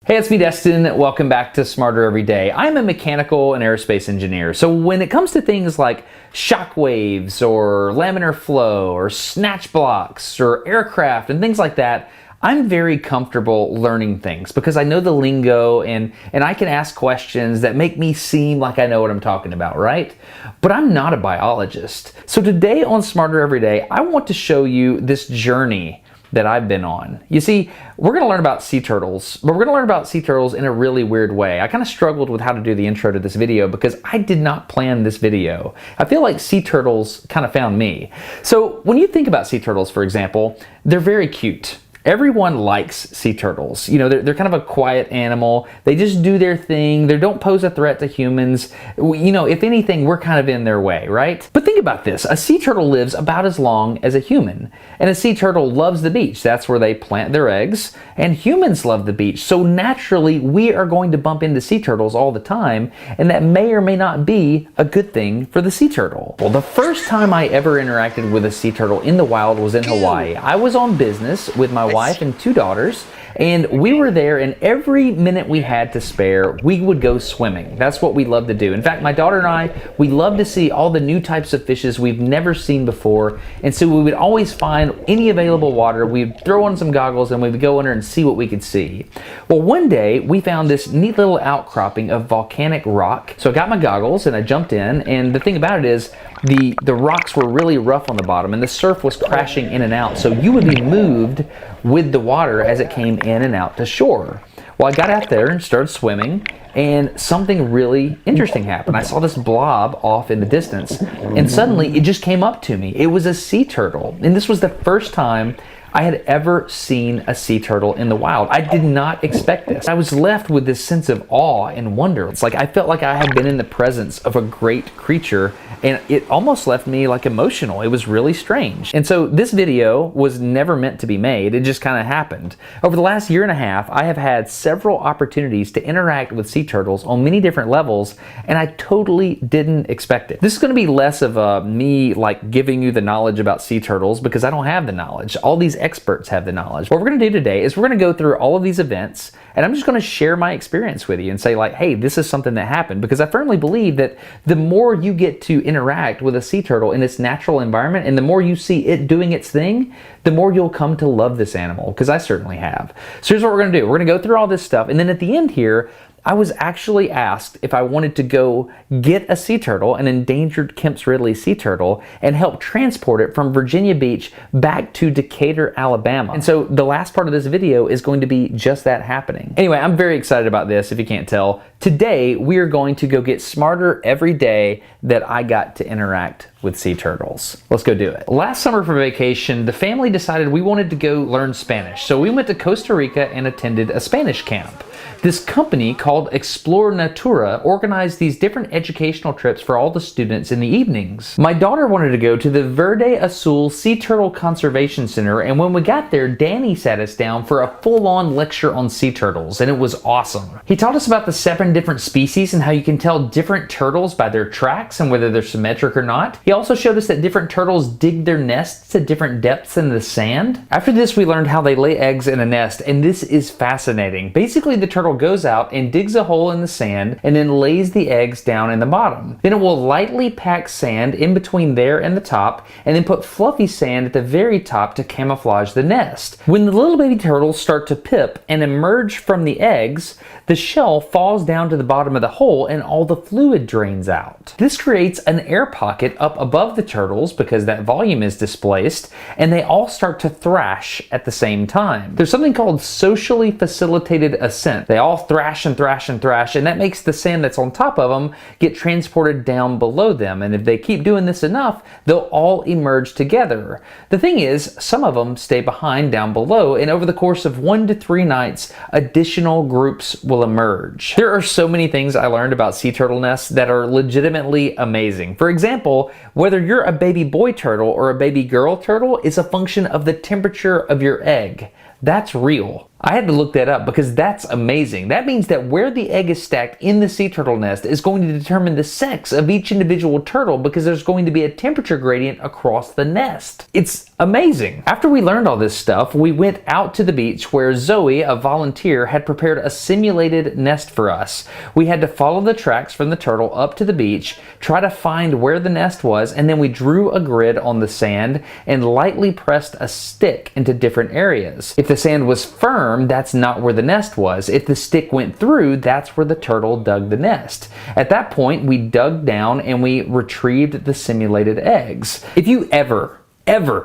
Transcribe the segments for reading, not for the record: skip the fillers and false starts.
Hey, it's me, Destin. Welcome back to Smarter Every Day. I'm a mechanical and aerospace engineer. So when it comes to things like shock waves or laminar flow or snatch blocks or aircraft and things like that, I'm very comfortable learning things because I know the lingo and I can ask questions that make me seem like I know what I'm talking about, right? But I'm not a biologist. So today on Smarter Every Day, I want to show you this journey that I've been on. You see, we're going to learn about sea turtles, but we're going to learn about sea turtles in a really weird way. I kind of struggled with how to do the intro to this video because I did not plan this video. I feel like sea turtles kind of found me. So when you think about sea turtles, for example, they're very cute. Everyone likes sea turtles. You know, they're kind of a quiet animal. They just do their thing. They don't pose a threat to humans. You know, if anything, we're kind of in their way, right? But think about this. A sea turtle lives about as long as a human. And a sea turtle loves the beach. That's where they plant their eggs. And humans love the beach. So naturally, we are going to bump into sea turtles all the time. And that may or may not be a good thing for the sea turtle. Well, the first time I ever interacted with a sea turtle in the wild was in Hawaii. I was on business with my wife and 2 daughters, and we were there, and every minute we had to spare, we would go swimming. That's what we love to do. In fact, my daughter and I, we love to see all the new types of fishes we've never seen before, and so we would always find any available water. We'd throw on some goggles and we would go under and see what we could see. Well, one day we found this neat little outcropping of volcanic rock. So I got my goggles and I jumped in, and the thing about it is the rocks were really rough on the bottom and the surf was crashing in and out, so you would be moved with the water as it came in and out to shore. Well, I got out there and started swimming, and something really interesting happened. I saw this blob off in the distance, and suddenly it just came up to me. It was a sea turtle, and this was the first time I had ever seen a sea turtle in the wild. I did not expect this. I was left with this sense of awe and wonder. It's like I felt like I had been in the presence of a great creature, and it almost left me like emotional. It was really strange. And so this video was never meant to be made. It just kind of happened. Over the last year and a half, I have had several opportunities to interact with sea turtles on many different levels, and I totally didn't expect it. This is going to be less of me like giving you the knowledge about sea turtles because I don't have the knowledge. All these experts have the knowledge. What we're going to do today is we're going to go through all of these events, and I'm just going to share my experience with you and say like, hey, this is something that happened, because I firmly believe that the more you get to interact with a sea turtle in its natural environment and the more you see it doing its thing, the more you'll come to love this animal, because I certainly have. So here's what we're going to do. We're going to go through all this stuff, and then at the end here, I was actually asked if I wanted to go get a sea turtle, an endangered Kemp's Ridley sea turtle, and help transport it from Virginia Beach back to Decatur, Alabama. And so the last part of this video is going to be just that happening. Anyway, I'm very excited about this, if you can't tell. Today, we are going to go get smarter every day that I got to interact with sea turtles. Let's go do it. Last summer for vacation, the family decided we wanted to go learn Spanish. So we went to Costa Rica and attended a Spanish camp. This company called Explore Natura organized these different educational trips for all the students in the evenings. My daughter wanted to go to the Verde Azul Sea Turtle Conservation Center, and when we got there, Danny sat us down for a full-on lecture on sea turtles, and it was awesome. He taught us about the 7 different species and how you can tell different turtles by their tracks and whether they're symmetric or not. He also showed us that different turtles dig their nests to different depths in the sand. After this, we learned how they lay eggs in a nest, and this is fascinating. Basically, the turtle goes out and digs a hole in the sand and then lays the eggs down in the bottom. Then it will lightly pack sand in between there and the top, and then put fluffy sand at the very top to camouflage the nest. When the little baby turtles start to pip and emerge from the eggs, the shell falls down to the bottom of the hole and all the fluid drains out. This creates an air pocket up above the turtles because that volume is displaced, and they all start to thrash at the same time. There's something called socially facilitated ascent. They all thrash and thrash and thrash, and that makes the sand that's on top of them get transported down below them, and if they keep doing this enough, they'll all emerge together. The thing is, some of them stay behind down below, and over the course of 1 to 3 nights, additional groups will emerge. There are so many things I learned about sea turtle nests that are legitimately amazing. For example, whether you're a baby boy turtle or a baby girl turtle is a function of the temperature of your egg. That's real. I had to look that up because that's amazing. That means that where the egg is stacked in the sea turtle nest is going to determine the sex of each individual turtle because there's going to be a temperature gradient across the nest. It's amazing. After we learned all this stuff, we went out to the beach where Zoe, a volunteer, had prepared a simulated nest for us. We had to follow the tracks from the turtle up to the beach, try to find where the nest was, and then we drew a grid on the sand and lightly pressed a stick into different areas. If the sand was firm, that's not where the nest was. If the stick went through, that's where the turtle dug the nest. At that point, we dug down and we retrieved the simulated eggs. If you ever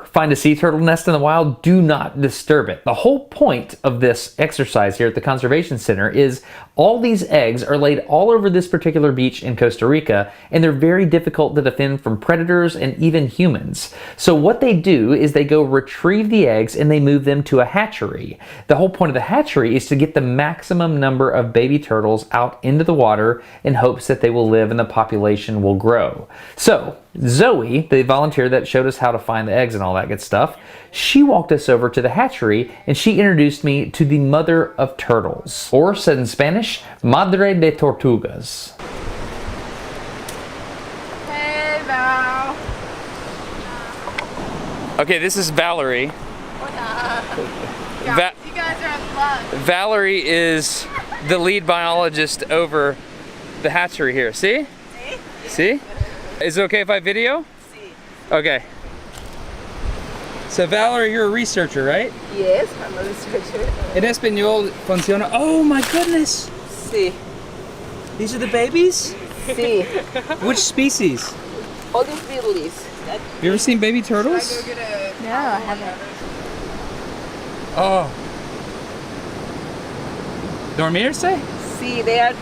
find a sea turtle nest in the wild, do not disturb it. The whole point of this exercise here at the Conservation Center is all these eggs are laid all over this particular beach in Costa Rica, and they're very difficult to defend from predators and even humans. So what they do is they go retrieve the eggs and they move them to a hatchery. The whole point of the hatchery is to get the maximum number of baby turtles out into the water in hopes that they will live and the population will grow. So Zoe, the volunteer that showed us how to find the eggs and all that good stuff, she walked us over to the hatchery and she introduced me to the mother of turtles, or said in Spanish, Madre de Tortugas. Hey, Val. Okay, this is Valerie. You guys are in love. Valerie is the lead biologist over the hatchery here. See? See? Is it okay if I video? Okay. So Valerie, you're a researcher, right? Yes, I'm a researcher. En español funciona. Oh my goodness! Sí. These are the babies? Sí. Which species? All these beetles. You ever seen baby turtles? No, I haven't. Oh. Dormirse? Sí, they are.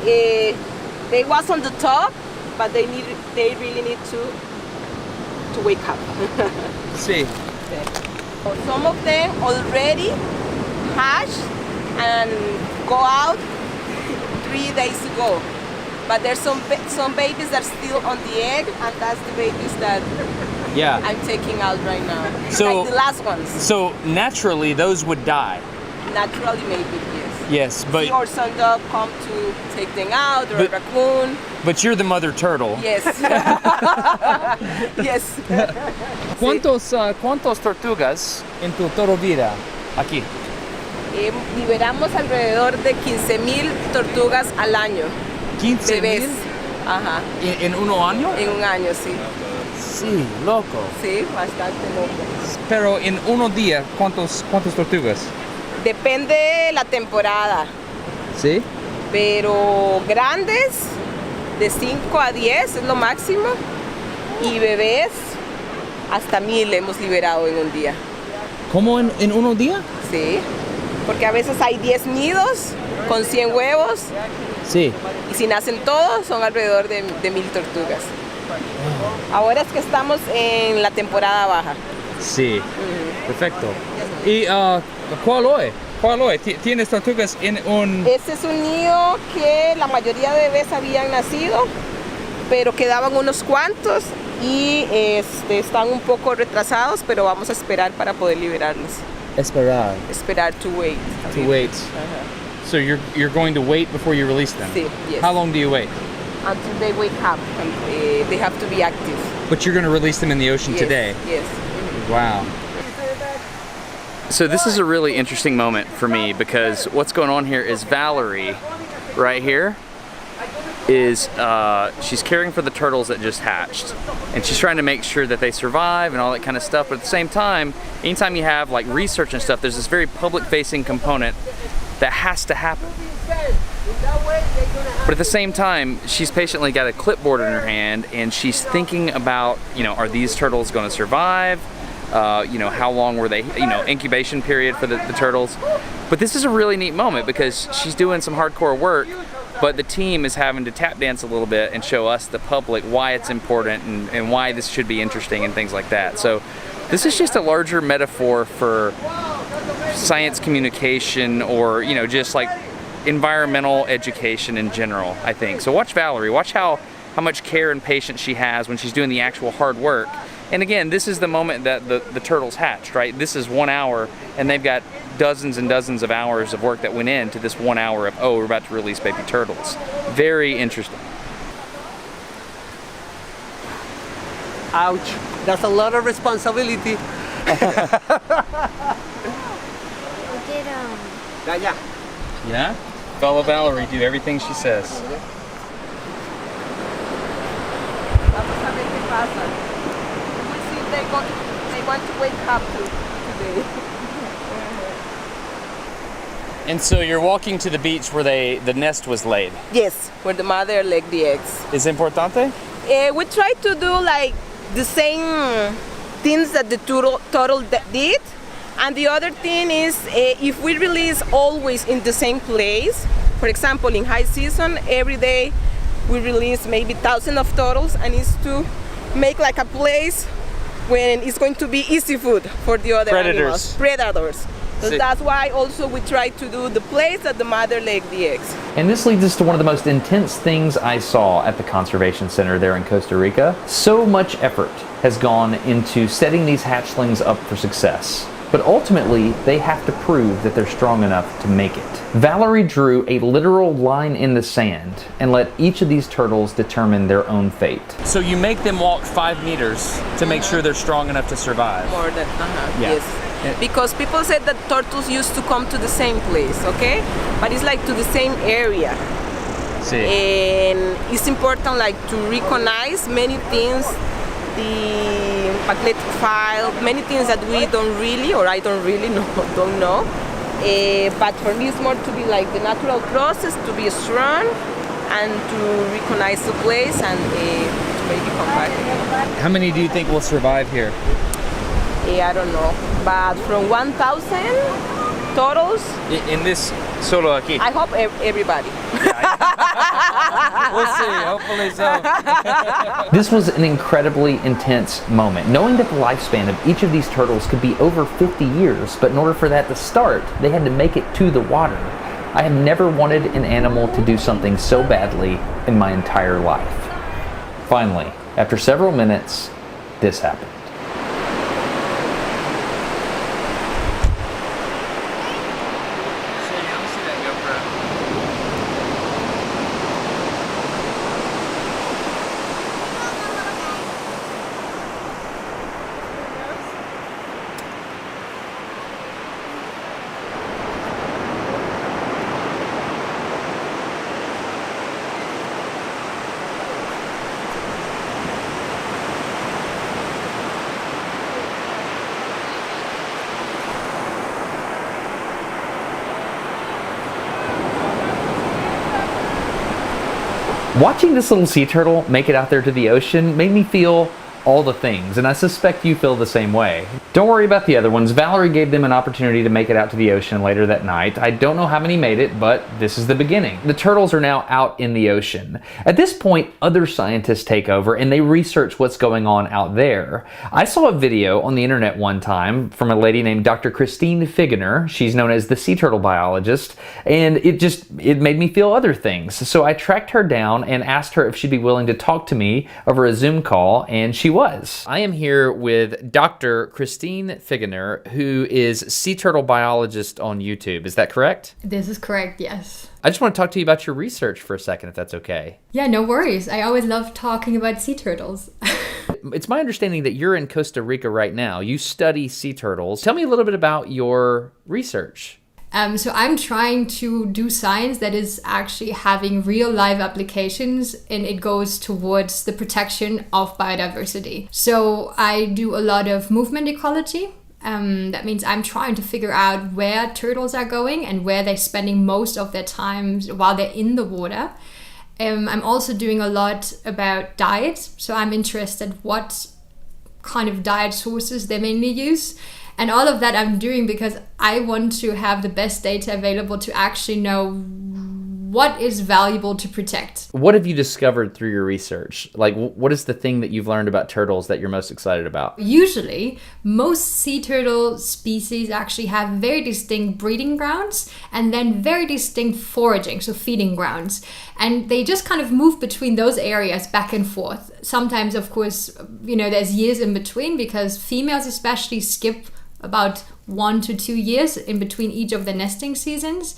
They was on the top, but they really need to wake up. Sí. Some of them already hatched and go out 3 days ago. But there's some babies that are still on the egg, and that's the babies that I'm taking out right now. So, like the last ones. So naturally those would die. Naturally, maybe, yes. Yes, but Or some dog come to take them out, or a raccoon. but you're the mother turtle. Yes. Yes. ¿Cuántos tortugas en tu toro vida aquí? Liberamos alrededor de 15,000 tortugas al año. 15,000 Bebés. Ajá. en un año? En un año, sí. Sí, loco. Sí, bastante loco. Pero en un día, ¿cuántas tortugas? Depende la temporada, Sí. pero grandes de 5 a 10 es lo máximo, y bebés hasta 1,000 hemos liberado en un día. ¿Cómo en un día? Sí, porque a veces hay 10 nidos con 100 huevos, Sí. y si nacen todos son alrededor de 1,000 tortugas. Ahora es que estamos en la temporada baja. Sí. Perfecto. ¿Y cuál hoy? ¿Tienes tortugas en un...? Este es un nido que la mayoría de bebés habían nacido, pero quedaban unos cuantos y están un poco retrasados, pero vamos a esperar para poder liberarlos. Esperar. Esperar to wait. To wait. So you're going to wait before you release them? Sí, yes. How long do you wait? Until they wake up, and they have to be active. But you're going to release them in the ocean Yes, today? Yes. Wow. So this is a really interesting moment for me because what's going on here is Valerie, right here, is she's caring for the turtles that just hatched, and she's trying to make sure that they survive and all that kind of stuff. But at the same time, anytime you have like research and stuff, there's this very public-facing component that has to happen. But at the same time, she's patiently got a clipboard in her hand, and she's thinking about, you know, are these turtles going to survive? You know, how long were they, you know, incubation period for the turtles. But this is a really neat moment because she's doing some hardcore work, but the team is having to tap dance a little bit and show us, the public, why it's important and why this should be interesting and things like that. So this is just a larger metaphor for science communication, or, you know, just like environmental education in general, I think. So watch Valerie, watch how much care and patience she has when she's doing the actual hard work. And again, this is the moment that the turtles hatched, right? This is 1 hour, and they've got dozens and dozens of hours of work that went into this 1 hour of, oh, we're about to release baby turtles. Very interesting. Ouch, that's a lot of responsibility. Yeah. Yeah? Follow Valerie, do everything she says. Vamos a ver qué pasa. We'll see if they want to wake up today. And so you're walking to the beach where the nest was laid. Yes, where the mother laid the eggs. Is importante? We try to do like the same things that the turtle did. And the other thing is, if we release always in the same place, for example, in high season, every day we release maybe thousands of turtles, and it's to make like a place when it's going to be easy food for the other animals. Predators. So that's why also we try to do the place that the mother laid the eggs. And this leads us to one of the most intense things I saw at the Conservation Center there in Costa Rica. So much effort has gone into setting these hatchlings up for success. But ultimately, they have to prove that they're strong enough to make it. Valerie drew a literal line in the sand and let each of these turtles determine their own fate. So you make them walk 5 meters to make sure they're strong enough to survive. More than, Yeah. yes. Because people said that turtles used to come to the same place, okay? But it's like to the same area. See. And it's important like to recognize many things, the magnetic file, many things that we don't really, or I don't really know, don't know. But for me it's more to be like the natural process, to be strong and to recognize the place and to make it come back again. How many do you think will survive here? I don't know, but from 1,000 turtles, In this solo aquí. I hope everybody. We'll see, hopefully so. This was an incredibly intense moment, knowing that the lifespan of each of these turtles could be over 50 years, but in order for that to start, they had to make it to the water. I have never wanted an animal to do something so badly in my entire life. Finally, after several minutes, this happened. Watching this little sea turtle make it out there to the ocean made me feel all the things, and I suspect you feel the same way. Don't worry about the other ones. Valerie gave them an opportunity to make it out to the ocean later that night. I don't know how many made it, but this is the beginning. The turtles are now out in the ocean. At this point, other scientists take over and they research what's going on out there. I saw a video on the internet one time from a lady named Dr. Christine Figener. She's known as the sea turtle biologist, and it made me feel other things. So I tracked her down and asked her if she'd be willing to talk to me over a Zoom call, and she was. I am here with Dr. Christine Figener, who is sea turtle biologist on YouTube. Is that correct? This is correct, yes. I just want to talk to you about your research for a second, if that's okay. Yeah, no worries. I always love talking about sea turtles. It's my understanding that you're in Costa Rica right now. You study sea turtles. Tell me a little bit about your research. So I'm trying to do science that is actually having real life applications, and it goes towards the protection of biodiversity. So I do a lot of movement ecology. That means I'm trying to figure out where turtles are going and where they're spending most of their time while they're in the water. I'm also doing a lot about diet. So I'm interested what kind of diet sources they mainly use. And all of that I'm doing because I want to have the best data available to actually know what is valuable to protect. What have you discovered through your research? Like, what is the thing that you've learned about turtles that you're most excited about? Usually, most sea turtle species actually have very distinct breeding grounds and then very distinct foraging, so feeding grounds. And they just kind of move between those areas back and forth. Sometimes, of course, there's years in between because females especially skip about 1 to 2 years in between each of the nesting seasons.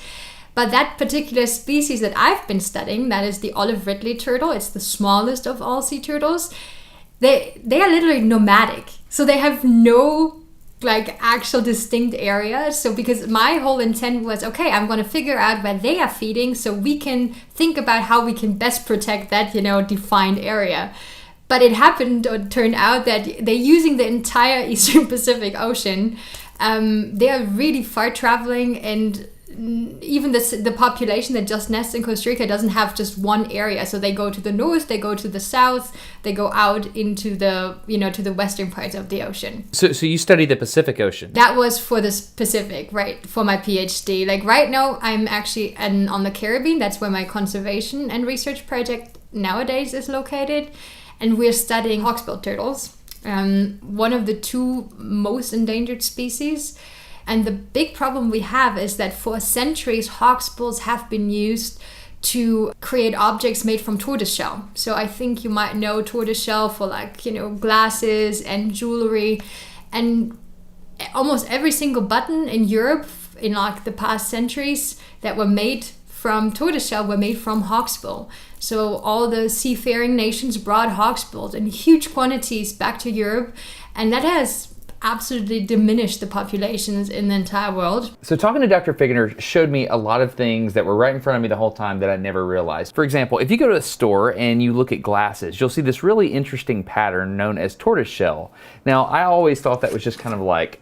But that particular species that I've been studying, that is the olive ridley turtle, it's the smallest of all sea turtles, they are literally nomadic. So they have no like actual distinct area. So because my whole intent was, okay, I'm going to figure out where they are feeding so we can think about how we can best protect that, defined area. But it happened or turned out that they're using the entire Eastern Pacific Ocean. They are really far traveling, and even the population that just nests in Costa Rica doesn't have just one area. So they go to the north, they go to the south, they go out into the, to the western parts of the ocean. So you study the Pacific Ocean? That was for the Pacific, right, for my PhD. Like right now, I'm actually on the Caribbean. That's where my conservation and research project nowadays is located. And we're studying hawksbill turtles, one of the 2 most endangered species. And the big problem we have is that for centuries, hawksbills have been used to create objects made from tortoiseshell. So I think you might know tortoiseshell for glasses and jewelry. And almost every single button in Europe in the past centuries that were made from tortoiseshell were made from hawksbill. So all the seafaring nations brought hawksbills in huge quantities back to Europe. And that has absolutely diminished the populations in the entire world. So talking to Dr. Figgener showed me a lot of things that were right in front of me the whole time that I never realized. For example, if you go to a store and you look at glasses, you'll see this really interesting pattern known as tortoiseshell. Now, I always thought that was just kind of like,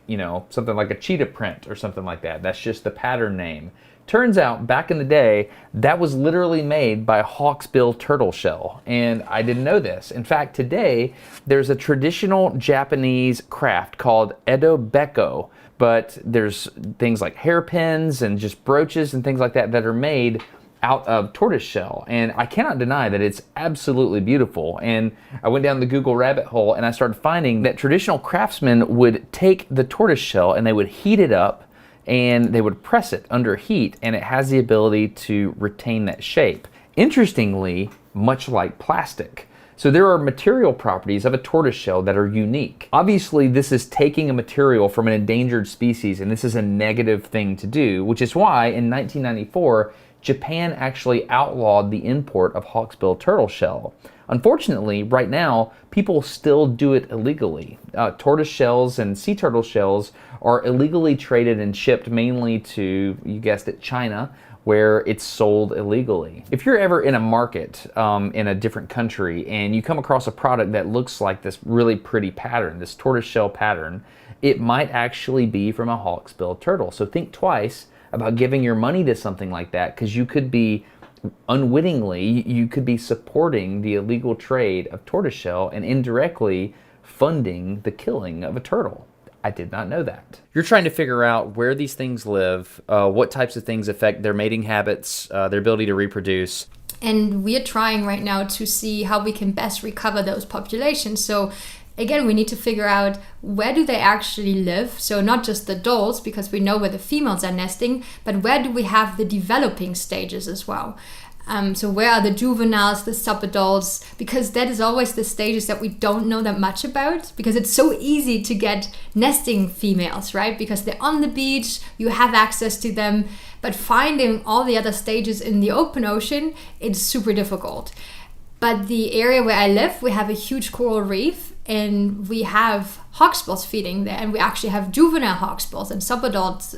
something like a cheetah print or something like that. That's just the pattern name. Turns out, back in the day, that was literally made by hawksbill turtle shell, and I didn't know this. In fact, today, there's a traditional Japanese craft called edobeko, but there's things like hairpins and just brooches and things like that that are made out of tortoise shell, and I cannot deny that it's absolutely beautiful. And I went down the Google rabbit hole and I started finding that traditional craftsmen would take the tortoise shell and they would heat it up and they would press it under heat, and it has the ability to retain that shape. Interestingly, much like plastic. So there are material properties of a tortoiseshell that are unique. Obviously, this is taking a material from an endangered species, and this is a negative thing to do, which is why in 1994, Japan actually outlawed the import of hawksbill turtle shell. Unfortunately, right now, people still do it illegally. Tortoise shells and sea turtle shells are illegally traded and shipped mainly to, you guessed it, China, where it's sold illegally. If you're ever in a market in a different country and you come across a product that looks like this really pretty pattern, this tortoise shell pattern, it might actually be from a hawksbill turtle. So think twice about giving your money to something like that, because you could be unwittingly, you could be supporting the illegal trade of tortoiseshell and indirectly funding the killing of a turtle. I did not know that. You're trying to figure out where these things live, what types of things affect their mating habits, their ability to reproduce. And we're trying right now to see how we can best recover those populations. So again, we need to figure out where do they actually live. So not just the adults, because we know where the females are nesting, but where do we have the developing stages as well? So where are the juveniles, the subadults? Because that is always the stages that we don't know that much about, because it's so easy to get nesting females, right? Because they're on the beach, you have access to them, but finding all the other stages in the open ocean, it's super difficult. But the area where I live, we have a huge coral reef, and we have hawksbills feeding there, and we actually have juvenile hawksbills and subadults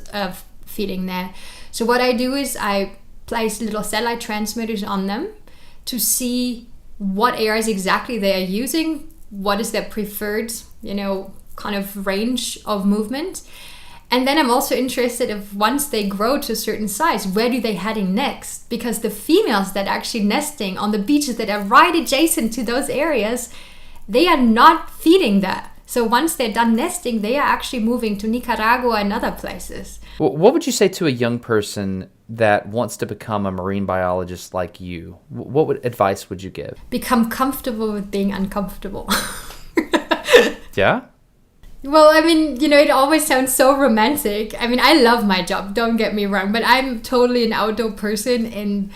feeding there. So what I do is I place little satellite transmitters on them to see what areas exactly they are using, what is their preferred, kind of range of movement. And then I'm also interested if once they grow to a certain size, where do they heading next? Because the females that are actually nesting on the beaches that are right adjacent to those areas, they are not feeding there. So once they're done nesting, they are actually moving to Nicaragua and other places. What would you say to a young person that wants to become a marine biologist like you? What advice would you give? Become comfortable with being uncomfortable. Yeah? Well, I mean, it always sounds so romantic. I mean, I love my job, don't get me wrong, but I'm totally an outdoor person, and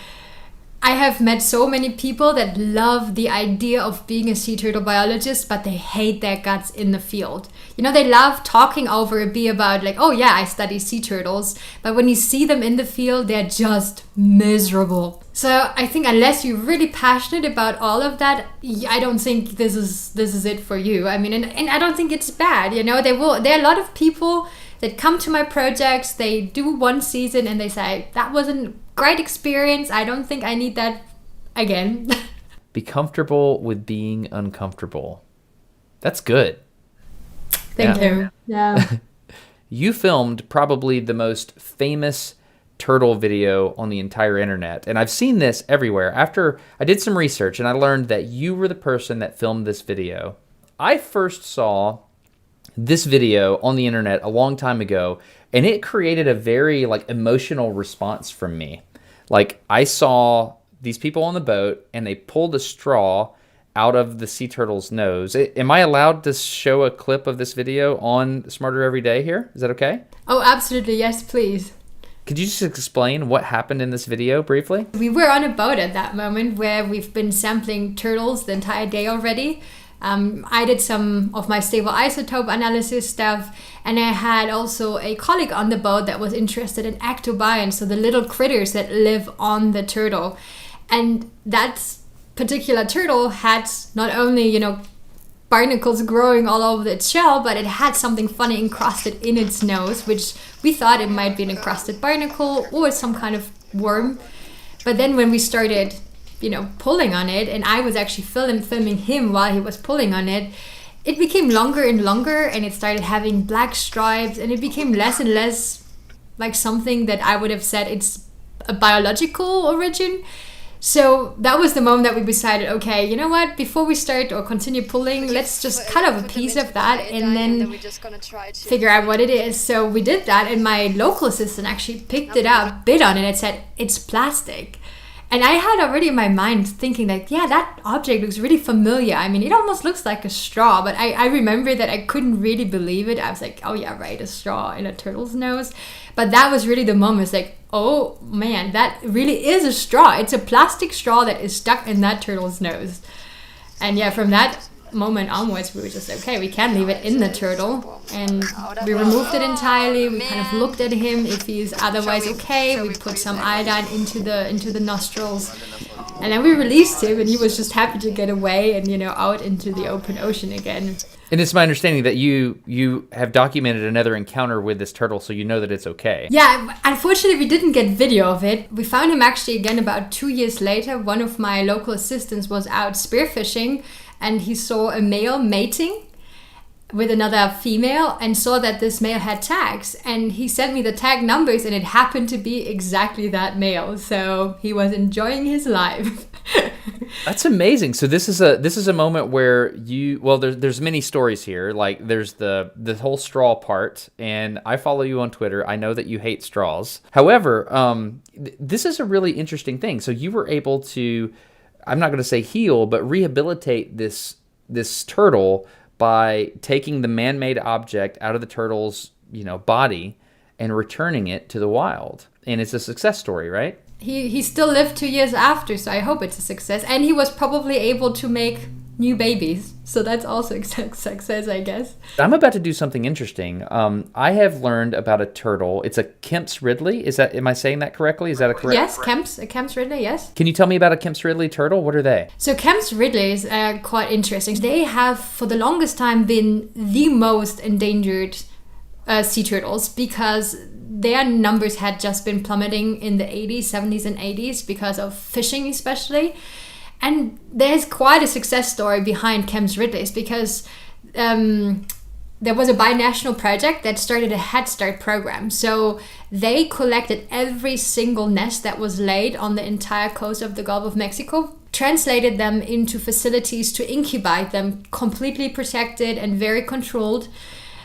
I have met so many people that love the idea of being a sea turtle biologist, but they hate their guts in the field. You know, they love talking over a beer about like, oh yeah, I study sea turtles. But when you see them in the field, they're just miserable. So I think unless you're really passionate about all of that, I don't think this is it for you. I mean, and I don't think it's bad. You know, there are a lot of people that come to my projects, they do one season and they say, that wasn't great experience. I don't think I need that again. Be comfortable with being uncomfortable. That's good. Thank you. Yeah. You filmed probably the most famous turtle video on the entire internet. And I've seen this everywhere. After I did some research and I learned that you were the person that filmed this video. I first saw this video on the internet a long time ago, and it created a very emotional response from me. Like, I saw these people on the boat and they pulled a straw out of the sea turtle's nose. Am I allowed to show a clip of this video on Smarter Every Day here? Is that okay? Oh, absolutely. Yes, please. Could you just explain what happened in this video briefly? We were on a boat at that moment where we've been sampling turtles the entire day already. I did some of my stable isotope analysis stuff, and I had also a colleague on the boat that was interested in ectobionts, so the little critters that live on the turtle. And that particular turtle had not only, barnacles growing all over its shell, but it had something funny encrusted in its nose, which we thought it might be an encrusted barnacle or some kind of worm. But then when we started pulling on it, and I was actually filming him while he was pulling on it, it became longer and longer, and it started having black stripes, and it became less and less like something that I would have said it's a biological origin. So that was the moment that we decided, okay, you know what, before we start or continue pulling, let's just cut off a piece of that and then figure out what it is. So we did that, and my local assistant actually picked it up, bit on it, and said, it's plastic. And I had already in my mind thinking that, yeah, that object looks really familiar. I mean, it almost looks like a straw, but I remember that I couldn't really believe it. I was like, oh yeah, right, a straw in a turtle's nose. But that was really the moment. It's like, oh man, that really is a straw. It's a plastic straw that is stuck in that turtle's nose. And yeah, from that moment onwards, we were just, okay, we can't leave it in the turtle. And we removed it entirely. We kind of looked at him. If he's otherwise okay, we put some iodine into the nostrils. And then we released him, and he was just happy to get away and, out into the open ocean again. And it's my understanding that you have documented another encounter with this turtle, so you know that it's okay. Yeah, unfortunately, we didn't get video of it. We found him actually again about 2 years later. One of my local assistants was out spearfishing, and he saw a male mating with another female and saw that this male had tags, and he sent me the tag numbers, and it happened to be exactly that male. So he was enjoying his life. That's amazing. So this is a moment where there's many stories here. Like there's the whole straw part, and I follow you on Twitter. I know that you hate straws. However, this is a really interesting thing. So you were able to, I'm not going to say heal, but rehabilitate this turtle by taking the man-made object out of the turtle's body and returning it to the wild. And it's a success story, right? He still lived 2 years after, so I hope it's a success. And he was probably able to make new babies, so that's also a success, I guess. I'm about to do something interesting. I have learned about a turtle. It's a Kemp's Ridley. Am I saying that correctly? Is that a correct? Yes, Kemp's Ridley, yes. Can you tell me about a Kemp's Ridley turtle? What are they? So Kemp's Ridley is quite interesting. They have, for the longest time, been the most endangered sea turtles because their numbers had just been plummeting in the 80s, 70s, and 80s because of fishing especially. And there's quite a success story behind Kemp's Ridleys because there was a binational project that started a Head Start program. So they collected every single nest that was laid on the entire coast of the Gulf of Mexico, translated them into facilities to incubate them, completely protected and very controlled.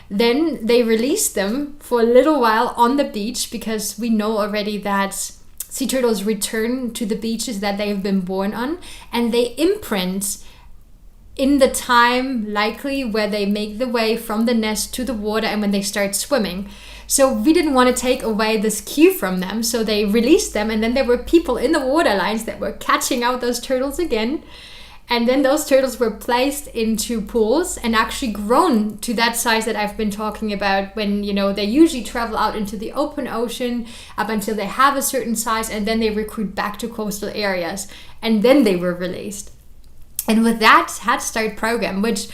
Then they released them for a little while on the beach because we know already that sea turtles return to the beaches that they have been born on, and they imprint in the time likely where they make the way from the nest to the water and when they start swimming. So we didn't want to take away this cue from them, so they released them, and then there were people in the water lines that were catching out those turtles again. And then those turtles were placed into pools and actually grown to that size that I've been talking about, when, you know, they usually travel out into the open ocean up until they have a certain size, and then they recruit back to coastal areas, and then they were released. And with that Head Start program, which,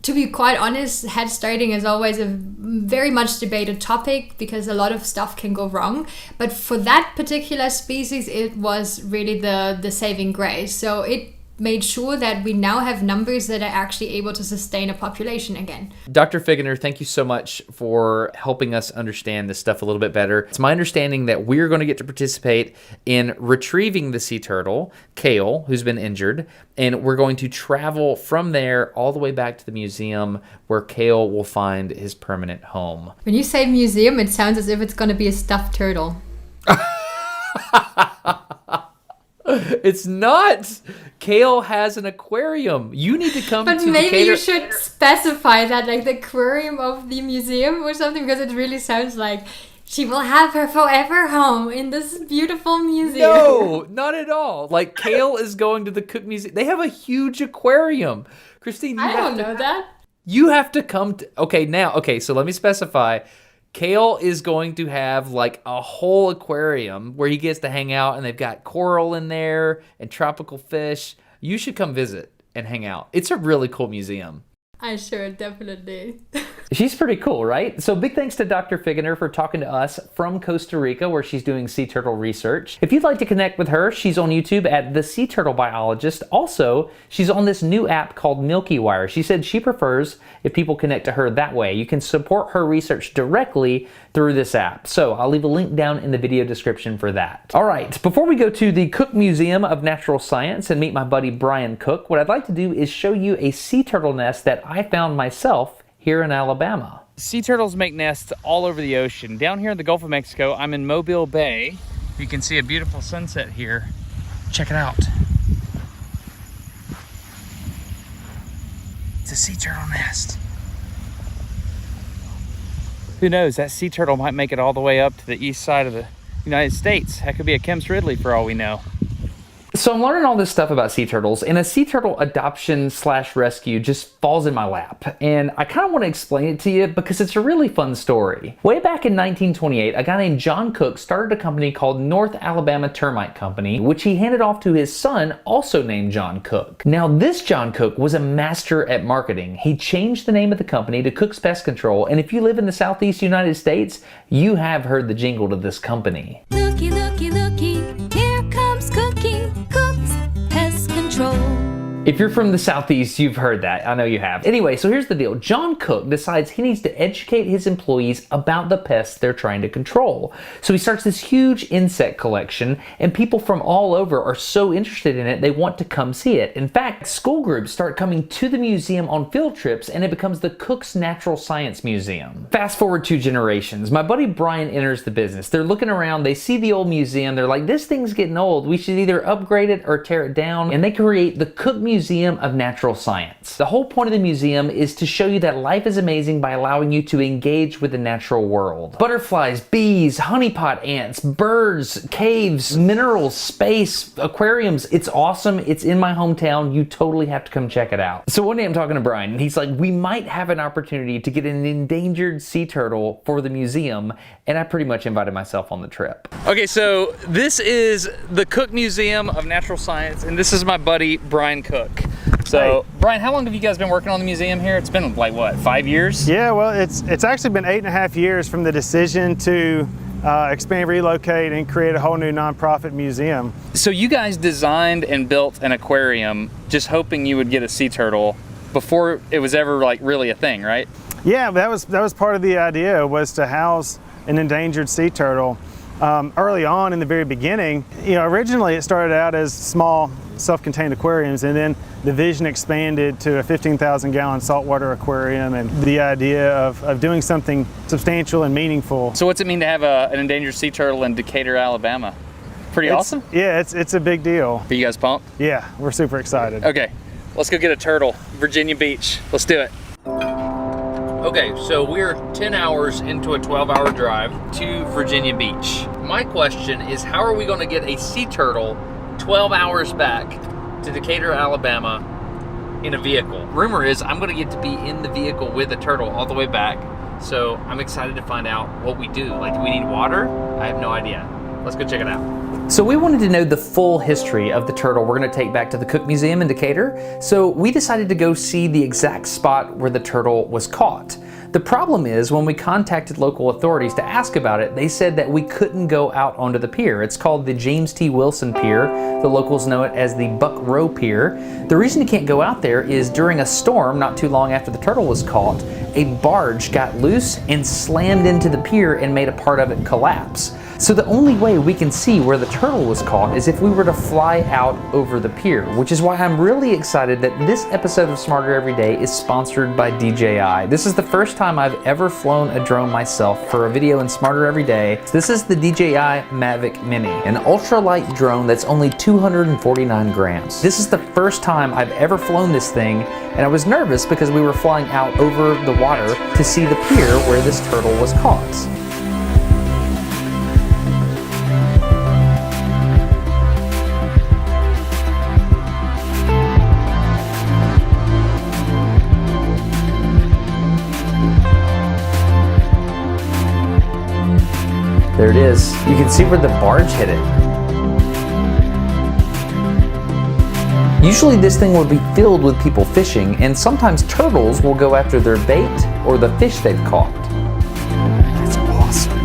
to be quite honest, head starting is always a very much debated topic because a lot of stuff can go wrong. But for that particular species, it was really the saving grace. So it made sure that we now have numbers that are actually able to sustain a population again. Dr. Figener, thank you so much for helping us understand this stuff a little bit better. It's my understanding that we're going to get to participate in retrieving the sea turtle, Kale, who's been injured, and we're going to travel from there all the way back to the museum where Kale will find his permanent home. When you say museum, it sounds as if it's going to be a stuffed turtle. It's not. Kale has an aquarium. You need to come to But maybe Decatur. you should specify that, like the aquarium of the museum or something, because it really sounds like she will have her forever home in this beautiful museum. No, not at all. Like, Kale is going to the Cook Museum. They have a huge aquarium. Christine, I don't know that. you have to come to... Okay, so let me specify. Kale is going to have like a whole aquarium where he gets to hang out, and they've got coral in there and tropical fish. You should come visit and hang out. It's a really cool museum. I sure, definitely. She's pretty cool, right? So big thanks to Dr. Figener for talking to us from Costa Rica, where she's doing sea turtle research. If you'd like to connect with her, she's on YouTube at The Sea Turtle Biologist. Also, she's on this new app called Milky Wire. She said she prefers if people connect to her that way. You can support her research directly through this app. So I'll leave a link down in the video description for that. All right, before we go to the Cook Museum of Natural Science and meet my buddy Brian Cook, what I'd like to do is show you a sea turtle nest that I found myself here in Alabama. Sea turtles make nests all over the ocean. Down here in the Gulf of Mexico, I'm in Mobile Bay. You can see a beautiful sunset here. Check it out. It's a sea turtle nest. Who knows, that sea turtle might make it all the way up to the east side of the United States. That could be a Kim's Ridley for all we know. So I'm learning all this stuff about sea turtles, and a sea turtle adoption / rescue just falls in my lap. And I kind of want to explain it to you because it's a really fun story. Way back in 1928, a guy named John Cook started a company called North Alabama Termite Company, which he handed off to his son, also named John Cook. Now, this John Cook was a master at marketing. He changed the name of the company to Cook's Pest Control, and if you live in the Southeast United States, you have heard the jingle to this company. Looky, looky, looky, here comes Cookie, Cook's Pest Control. If you're from the Southeast, you've heard that. I know you have. Anyway, so here's the deal. John Cook decides he needs to educate his employees about the pests they're trying to control. So he starts this huge insect collection, and people from all over are so interested in it, they want to come see it. In fact, school groups start coming to the museum on field trips, and it becomes the Cook's Natural Science Museum. Fast forward 2 generations. My buddy Brian enters the business. They're looking around, they see the old museum, they're like, this thing's getting old. We should either upgrade it or tear it down. And they create the Cook Museum of Natural Science. The whole point of the museum is to show you that life is amazing by allowing you to engage with the natural world. Butterflies, bees, honeypot ants, birds, caves, minerals, space, aquariums. It's awesome. It's in my hometown. You totally have to come check it out. So one day I'm talking to Brian, and he's like, we might have an opportunity to get an endangered sea turtle for the museum, and I pretty much invited myself on the trip. Okay, so this is the Cook Museum of Natural Science, and this is my buddy Brian Cook. So, Brian, how long have you guys been working on the museum here? It's been like, what, 5 years? Yeah, well, it's actually been 8.5 years from the decision to expand, relocate, and create a whole new nonprofit museum. So you guys designed and built an aquarium just hoping you would get a sea turtle before it was ever like really a thing, right? Yeah, that was part of the idea, was to house an endangered sea turtle. Early on in the very beginning, originally it started out as small self-contained aquariums, and then the vision expanded to a 15,000 gallon saltwater aquarium, and the idea of doing something substantial and meaningful. So what's it mean to have an endangered sea turtle in Decatur, Alabama? Pretty awesome? Yeah, it's a big deal. Are you guys pumped? Yeah, we're super excited. Okay, Let's go get a turtle. Virginia Beach. Let's do it. Okay, so we're 10 hours into a 12-hour drive to Virginia Beach. My question is, how are we going to get a sea turtle 12 hours back to Decatur, Alabama in a vehicle? Rumor is I'm going to get to be in the vehicle with the turtle all the way back. So I'm excited to find out what we do. Like, do we need water? I have no idea. Let's go check it out. So we wanted to know the full history of the turtle we're going to take back to the Cook Museum in Decatur. So we decided to go see the exact spot where the turtle was caught. The problem is, when we contacted local authorities to ask about it, they said that we couldn't go out onto the pier. It's called the James T. Wilson Pier. The locals know it as the Buck Row Pier. The reason you can't go out there is during a storm not too long after the turtle was caught, a barge got loose and slammed into the pier and made a part of it collapse. So the only way we can see where the turtle was caught is if we were to fly out over the pier, which is why I'm really excited that this episode of Smarter Every Day is sponsored by DJI. This is the first time I've ever flown a drone myself for a video in Smarter Every Day. This is the DJI Mavic Mini, an ultralight drone that's only 249 grams. This is the first time I've ever flown this thing, and I was nervous because we were flying out over the water to see the pier where this turtle was caught. There it is. You can see where the barge hit it. Usually this thing would be filled with people fishing, and sometimes turtles will go after their bait or the fish they've caught. That's awesome.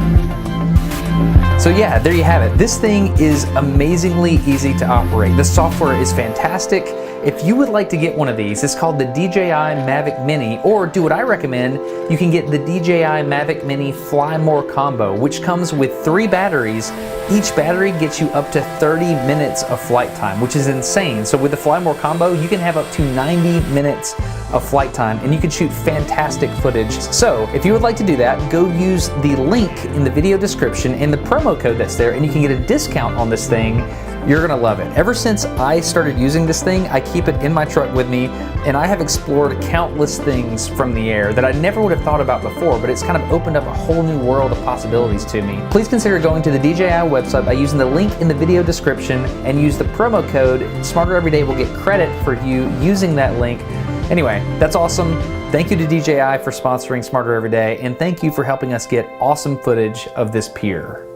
So yeah, there you have it. This thing is amazingly easy to operate. The software is fantastic. If you would like to get one of these, it's called the DJI Mavic Mini, or do what I recommend, you can get the DJI Mavic Mini Fly More Combo, which comes with 3 batteries. Each battery gets you up to 30 minutes of flight time, which is insane. So with the Fly More Combo, you can have up to 90 minutes of flight time, and you can shoot fantastic footage. So if you would like to do that, go use the link in the video description and the promo code that's there, and you can get a discount on this thing. You're gonna love it. Ever since I started using this thing, I keep it in my truck with me, and I have explored countless things from the air that I never would have thought about before, but it's kind of opened up a whole new world of possibilities to me. Please consider going to the DJI website by using the link in the video description and use the promo code. Smarter Every Day will get credit for you using that link. Anyway, that's awesome. Thank you to DJI for sponsoring Smarter Every Day, and thank you for helping us get awesome footage of this pier.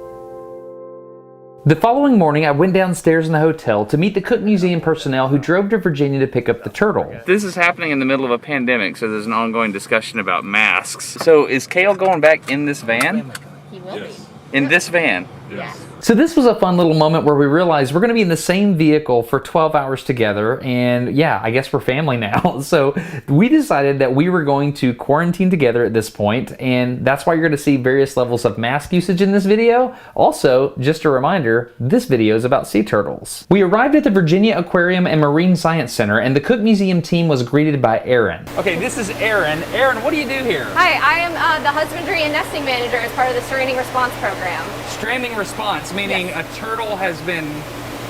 The following morning, I went downstairs in the hotel to meet the Cook Museum personnel who drove to Virginia to pick up the turtle. This is happening in the middle of a pandemic, so there's an ongoing discussion about masks. So is Kale going back in this van? He will be. In this van? Yes. So this was a fun little moment where we realized we're going to be in the same vehicle for 12 hours together, and yeah, I guess we're family now. So we decided that we were going to quarantine together at this point, and that's why you're going to see various levels of mask usage in this video. Also, just a reminder, this video is about sea turtles. We arrived at the Virginia Aquarium and Marine Science Center, and the Cook Museum team was greeted by Erin. Okay, this is Erin. Erin, what do you do here? Hi, I am the husbandry and nesting manager as part of the stranding response program. Stranding response, meaning a turtle has been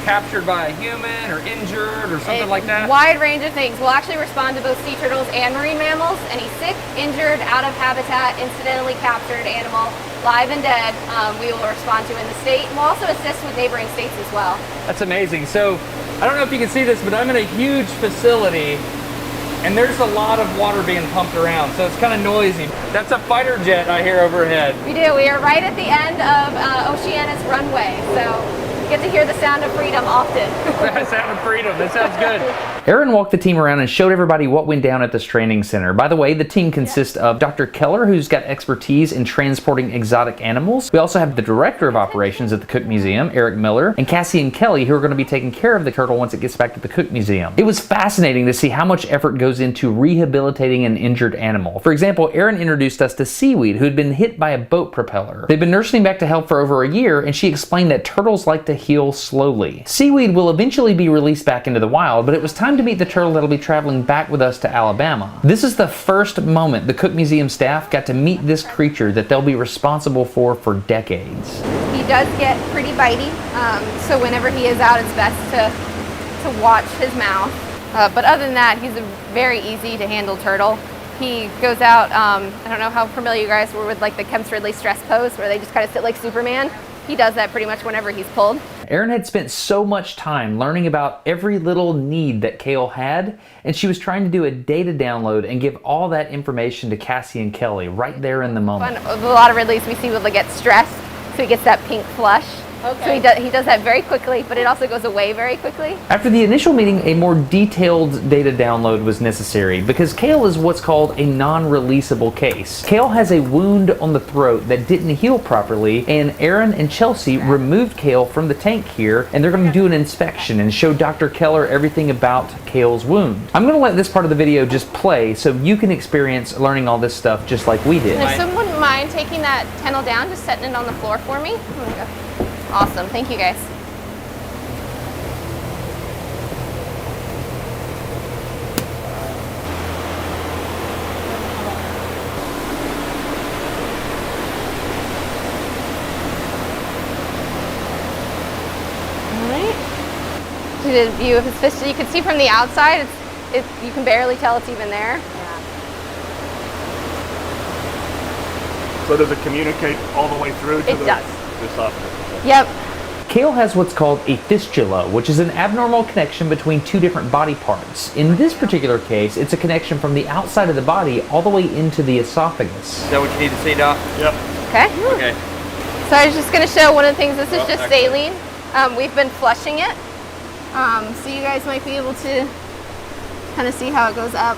captured by a human or injured or something like that? Wide range of things. We'll actually respond to both sea turtles and marine mammals. Any sick, injured, out of habitat, incidentally captured animal, live and dead, we will respond to in the state. We'll also assist with neighboring states as well. That's amazing. So, I don't know if you can see this, but I'm in a huge facility and there's a lot of water being pumped around, so it's kind of noisy. That's a fighter jet I hear overhead. We do. We are right at the end of Oceana's runway, so you get to hear the sound of freedom often. Sound of freedom. That sounds good. Erin walked the team around and showed everybody what went down at this training center. By the way, the team consists of Dr. Keller, who's got expertise in transporting exotic animals. We also have the Director of Operations at the Cook Museum, Eric Miller, and Cassie and Kelly, who are going to be taking care of the turtle once it gets back to the Cook Museum. It was fascinating to see how much effort goes into rehabilitating an injured animal. For example, Erin introduced us to Seaweed, who had been hit by a boat propeller. They've been nursing back to health for over a year, and she explained that turtles like to heal slowly. Seaweed will eventually be released back into the wild, but it was time to meet the turtle that'll be traveling back with us to Alabama. This is the first moment the Cook Museum staff got to meet this creature that they'll be responsible for decades. He does get pretty bitey, so whenever he is out, it's best to watch his mouth. But other than that, he's a very easy to handle turtle. He goes out, I don't know how familiar you guys were with like the Kemp's Ridley stress pose where they just kind of sit like Superman. He does that pretty much whenever he's pulled. Erin had spent so much time learning about every little need that Kale had, and she was trying to do a data download and give all that information to Cassie and Kelly right there in the moment. A lot of Ridleys we see will get stressed, so he gets that pink flush. Okay. So he does that very quickly, but it also goes away very quickly. After the initial meeting, a more detailed data download was necessary because Kale is what's called a non-releasable case. Kale has a wound on the throat that didn't heal properly, and Erin and Chelsea removed Kale from the tank here, and they're going to do an inspection and show Dr. Keller everything about Kale's wound. I'm going to let this part of the video just play so you can experience learning all this stuff just like we did. And if someone wouldn't mind taking that kennel down, just setting it on the floor for me. Awesome, thank you guys. To the view of his fist, you can see from the outside, you can barely tell it's even there. So does it communicate all the way through to the esophagus? Yep. Kale has what's called a fistula, which is an abnormal connection between two different body parts. In this particular case, it's a connection from the outside of the body all the way into the esophagus. Is that what you need to see, Doc? Yep. Okay. Okay. So I was just going to show one of the things. This is just saline. We've been flushing it. So you guys might be able to kind of see how it goes up.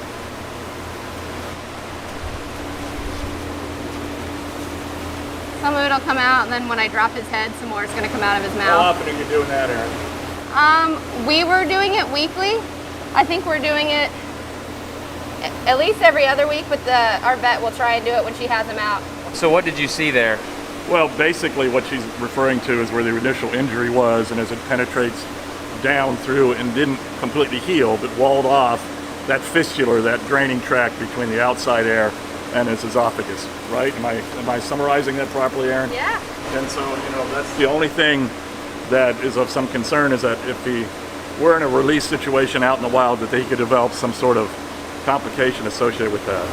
Some of it will come out, and then when I drop his head, some more is going to come out of his mouth. How often are you doing that, Erin? We were doing it weekly. I think we're doing it at least every other week, but our vet will try and do it when she has him out. So what did you see there? Well, basically what she's referring to is where the initial injury was, and as it penetrates down through and didn't completely heal, but walled off that fistula, that draining tract between the outside air and his esophagus, right? Am I summarizing that properly, Erin? Yeah. And so, that's the only thing that is of some concern, is that if he were in a release situation out in the wild, that he could develop some sort of complication associated with that.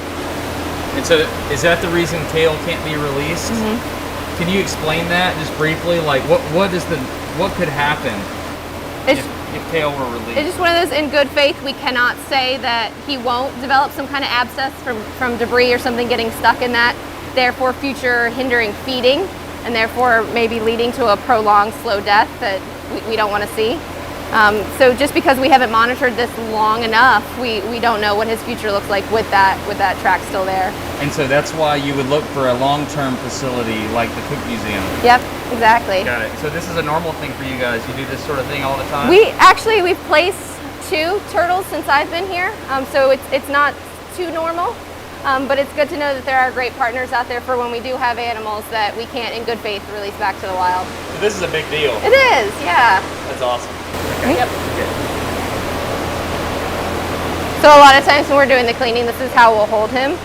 And so is that the reason Kale can't be released? Mm-hmm. Can you explain that just briefly? Like what could happen if Kale were released? It's just one of those, in good faith, we cannot say that he won't develop some kind of abscess from debris or something getting stuck in that, therefore future hindering feeding, and therefore maybe leading to a prolonged slow death that we don't want to see. So just because we haven't monitored this long enough, we don't know what his future looks like with that track still there. And so that's why you would look for a long-term facility like the Cook Museum. Yep, exactly. Got it. So this is a normal thing for you guys. You do this sort of thing all the time? We've placed 2 turtles since I've been here, so it's not too normal. But it's good to know that there are great partners out there for when we do have animals that we can't, in good faith, release back to the wild. So this is a big deal. It is, yeah. That's awesome. Okay. Yep. Okay. So a lot of times when we're doing the cleaning, this is how we'll hold him.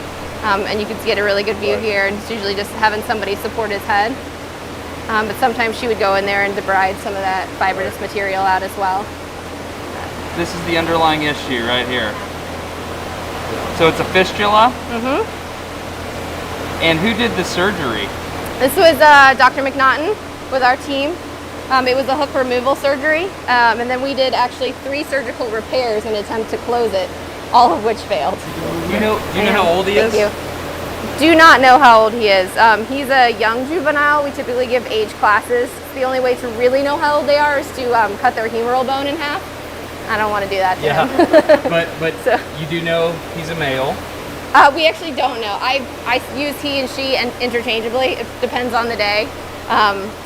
And you can get a really good view here, and it's usually just having somebody support his head. But sometimes she would go in there and debride some of that fibrous material out as well. This is the underlying issue right here. So it's a fistula? Mm-hmm. And who did the surgery? This was Dr. McNaughton with our team. It was a hook removal surgery, and then we did actually 3 surgical repairs in an attempt to close it, all of which failed. Do you know how old he is? Thank you. Do not know how old he is. He's a young juvenile. We typically give age classes. The only way to really know how old they are is to cut their humeral bone in half. I don't want to do that to him. but so, you do know he's a male. We actually don't know. I use he and she interchangeably. It depends on the day.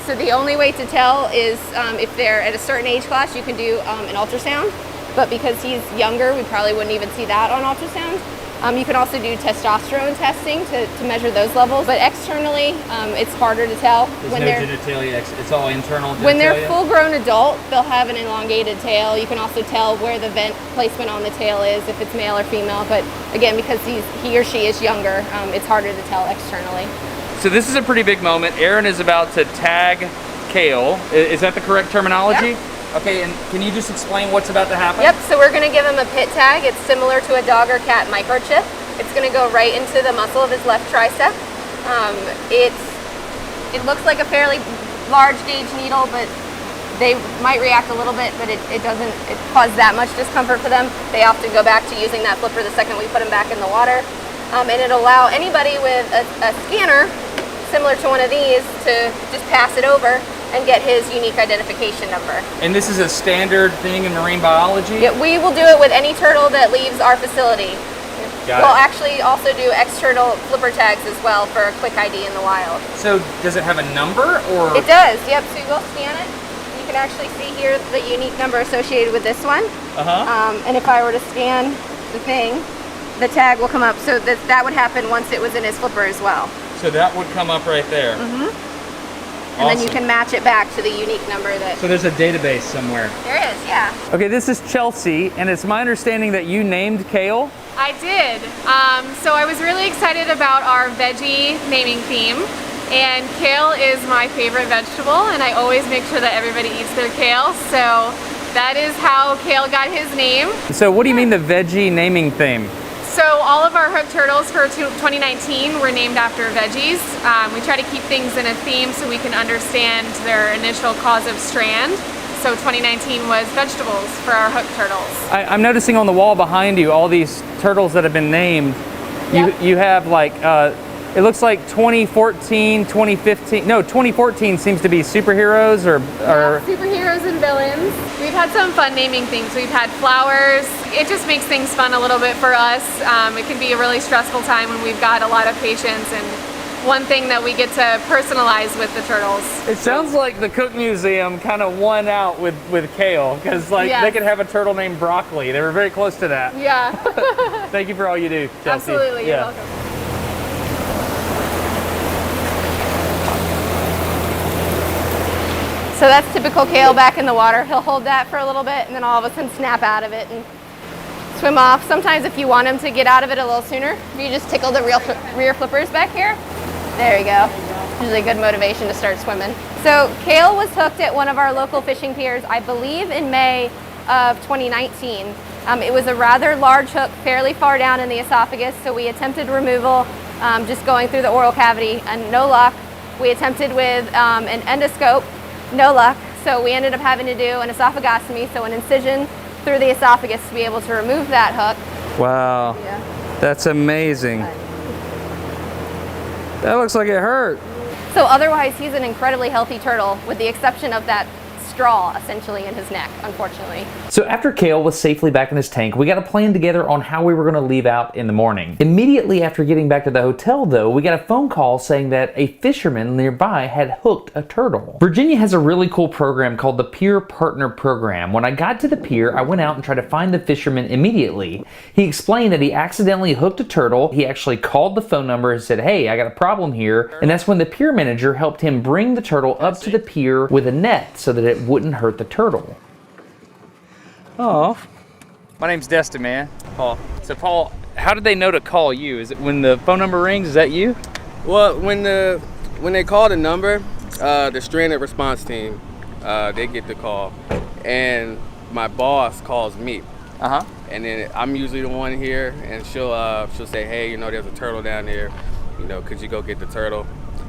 So the only way to tell is if they're at a certain age class, you can do an ultrasound. But because he's younger, we probably wouldn't even see that on ultrasound. You can also do testosterone testing to measure those levels. But externally, it's harder to tell. There's no genitalia. It's all internal genitalia? When they're full-grown adult, they'll have an elongated tail. You can also tell where the vent placement on the tail is, if it's male or female. But again, because he or she is younger, it's harder to tell externally. So this is a pretty big moment. Erin is about to tag Kale. Is that the correct terminology? Yeah. Okay, and can you just explain what's about to happen? Yep, so we're gonna give him a pit tag. It's similar to a dog or cat microchip. It's gonna go right into the muscle of his left tricep. It looks like a fairly large gauge needle, but they might react a little bit, but it doesn't cause that much discomfort for them. They often go back to using that flipper the second we put them back in the water. And it'll allow anybody with a scanner similar to one of these to just pass it over and get his unique identification number. And this is a standard thing in marine biology? Yeah, we will do it with any turtle that leaves our facility. We'll actually also do ex-turtle flipper tags as well for a quick ID in the wild. So does it have a number or? It does, yep. So you will scan it. You can actually see here the unique number associated with this one. And if I were to scan the thing, the tag will come up. So that would happen once it was in his flipper as well. So that would come up right there. And then you can match it back to the unique number that... So there's a database somewhere. There is, yeah. Okay, this is Chelsea, and it's my understanding that you named Kale. I did. So I was really excited about our veggie naming theme, and kale is my favorite vegetable, and I always make sure that everybody eats their kale. So that is how kale got his name. So what do you mean the veggie naming theme? So all of our hook turtles for 2019 were named after veggies. We try to keep things in a theme so we can understand their initial cause of strand. So 2019 was vegetables for our hook turtles. I'm noticing on the wall behind you all these turtles that have been named. Yep. You have like, it looks like 2014, 2015, no, 2014 seems to be superheroes or Superheroes and villains. We've had some fun naming things. We've had flowers. It just makes things fun a little bit for us. It can be a really stressful time when we've got a lot of patients, and one thing that we get to personalize with the turtles. It sounds like the Cook Museum kind of won out with kale, because like they could have a turtle named Broccoli. They were very close to that. Yeah. Thank you for all you do, Chelsea. Absolutely, you're welcome. So that's typical kale back in the water. He'll hold that for a little bit and then all of a sudden snap out of it and swim off. Sometimes if you want him to get out of it a little sooner, you just tickle the rear flippers back here. There you go. Usually good motivation to start swimming. So Kale was hooked at one of our local fishing piers, I believe in May of 2019. It was a rather large hook, fairly far down in the esophagus, so we attempted removal just going through the oral cavity and no luck. We attempted with an endoscope, no luck, so we ended up having to do an esophagostomy, so an incision through the esophagus to be able to remove that hook. Wow, that's amazing. That looks like it hurt. So otherwise, he's an incredibly healthy turtle, with the exception of that straw essentially in his neck, unfortunately. So after Kale was safely back in his tank, we got a plan together on how we were going to leave out in the morning. Immediately after getting back to the hotel though, we got a phone call saying that a fisherman nearby had hooked a turtle. Virginia has a really cool program called the Pier Partner Program. When I got to the pier, I went out and tried to find the fisherman immediately. He explained that he accidentally hooked a turtle. He actually called the phone number and said, "Hey, I got a problem here." And that's when the pier manager helped him bring the turtle up to the pier with a net so that it wouldn't hurt the turtle. Oh, my name's Destin, man. Paul. So Paul, how did they know to call you? Is it when the phone number rings? Is that you? Well, when they call the number, the stranded response team, they get the call, and my boss calls me. And then I'm usually the one here, and she'll say, "Hey, you know, there's a turtle down there. You know, could you go get the turtle?"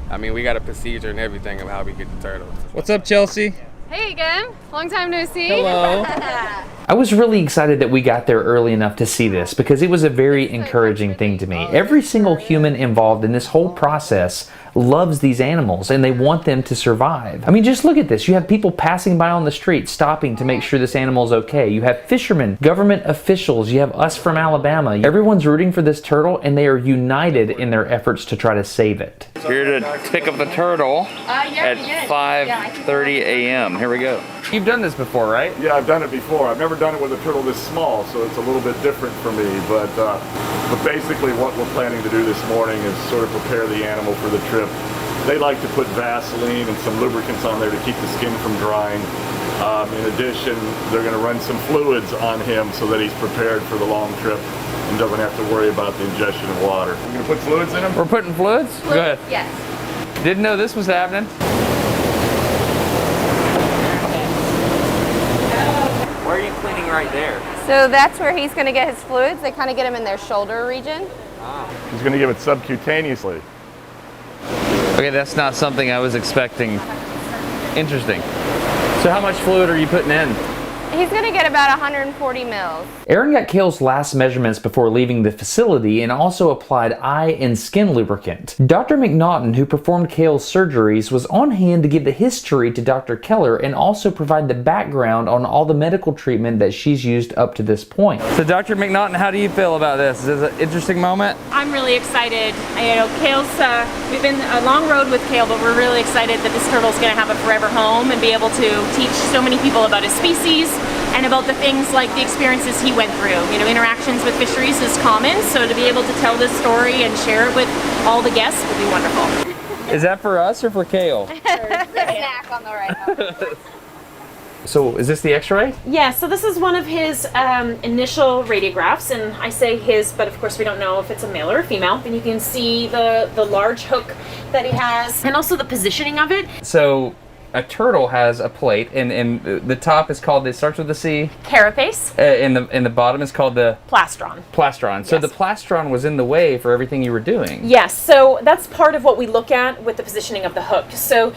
I mean, we got a procedure and everything of how we get the turtle. What's up, Chelsea? Hey again, long time no see. Hello. I was really excited that we got there early enough to see this because it was a very encouraging thing to me. Every single human involved in this whole process loves these animals and they want them to survive. I mean, just look at this. You have people passing by on the street stopping to make sure this animal's okay. You have fishermen, government officials, you have us from Alabama. Everyone's rooting for this turtle and they are united in their efforts to try to save it. Here to pick up the turtle at 5:30 a.m. Here we go. You've done this before, right? Yeah, I've done it before. I've never done it with a turtle this small, so it's a little bit different for me. But basically what we're planning to do this morning is sort of prepare the animal for the trip. They like to put Vaseline and some lubricants on there to keep the skin from drying. In addition, they're going to run some fluids on him so that he's prepared for the long trip and doesn't have to worry about the ingestion of water. We're going to put fluids in him? We're putting fluids? Go ahead. Yes. Didn't know this was happening. cleaning right there? So that's where he's going to get his fluids. They kind of get him in their shoulder region. He's going to give it subcutaneously. Okay, that's not something I was expecting. Interesting. So how much fluid are you putting in? He's going to get about 140 mils. Aaron got Kale's last measurements before leaving the facility and also applied eye and skin lubricant. Dr. McNaughton, who performed Kale's surgeries, was on hand to give the history to Dr. Keller and also provide the background on all the medical treatment that she's used up to this point. So Dr. McNaughton, how do you feel about this? Is this an interesting moment? I'm really excited. You know, Kale's, we've been a long road with Kale, but we're really excited that this turtle's gonna have a forever home and be able to teach so many people about his species and about the things like the experiences he went through. You know, interactions with fisheries is common, so to be able to tell this story and share it with all the guests would be wonderful. Is that for us or for Kale? Snack on the right. So is this the x-ray? Yeah, so this is one of his initial radiographs, and I say his, but of course we don't know if it's a male or a female. And you can see the large hook that he has, and also the positioning of it. So a turtle has a plate, and the top is called, it starts with the C. Carapace. And the bottom is called the plastron. Plastron. So Yes. the plastron was in the way for everything you were doing. Yes, so that's part of what we look at with the positioning of the hook. So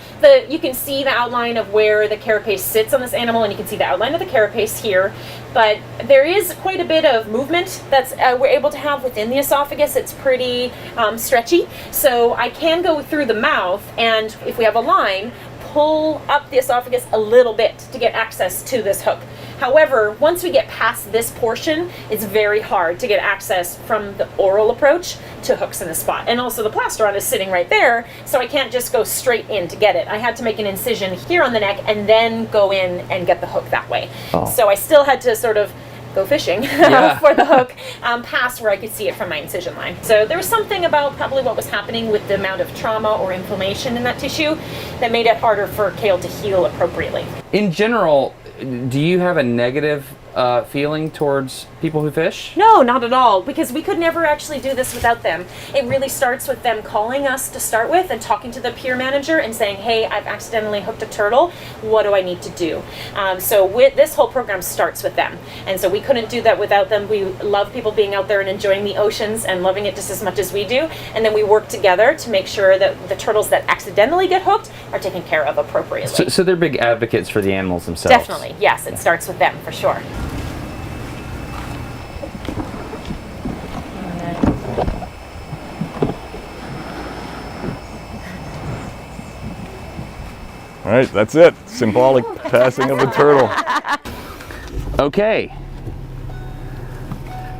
you can see the outline of where the carapace sits on this animal, and you can see the outline of the carapace here. But there is quite a bit of movement that's we're able to have within the esophagus. It's pretty stretchy. So I can go through the mouth, and if we have a line, pull up the esophagus a little bit to get access to this hook. However, once we get past this portion, it's very hard to get access from the oral approach to hooks in the spot. And also the plastron is sitting right there, so I can't just go straight in to get it. I had to make an incision here on the neck and then go in and get the hook that way. Oh. So I still had to sort of go fishing for the hook past where I could see it from my incision line. So there was something about probably what was happening with the amount of trauma or inflammation in that tissue that made it harder for Kale to heal appropriately. In general, do you have a negative feeling towards people who fish? No, not at all, because we could never actually do this without them. It really starts with them calling us to start with and talking to the peer manager and saying, hey, I've accidentally hooked a turtle. What do I need to do? So this whole program starts with them. And so we couldn't do that without them. We love people being out there and enjoying the oceans and loving it just as much as we do. And then we work together to make sure that the turtles that accidentally get hooked are taken care of appropriately. So they're big advocates for the animals themselves. Definitely, yes, it starts with them for sure. All right, that's it. Symbolic passing of a turtle. Okay.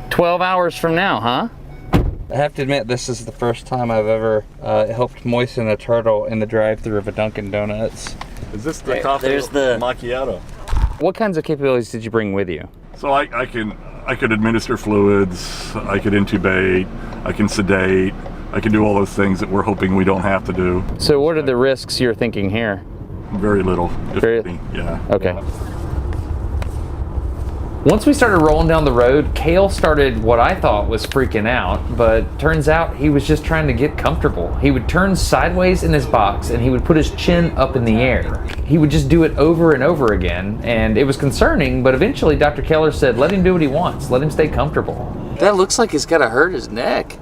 12 hours from now, huh? I have to admit, this is the first time I've ever helped moisten a turtle in the drive-thru of a Dunkin' Donuts. Is this the coffee macchiato? What kinds of capabilities did you bring with you? So I could administer fluids, I could intubate, I can sedate, I can do all those things that we're hoping we don't have to do. So what are the risks you're thinking here? Very little. Yeah. Okay. Once we started rolling down the road, Kale started what I thought was freaking out, but turns out he was just trying to get comfortable. He would turn sideways in his box and he would put his chin up in the air. He would just do it over and over again, and it was concerning, but eventually Dr. Keller said, let him do what he wants, let him stay comfortable. That looks like he's got to hurt his neck.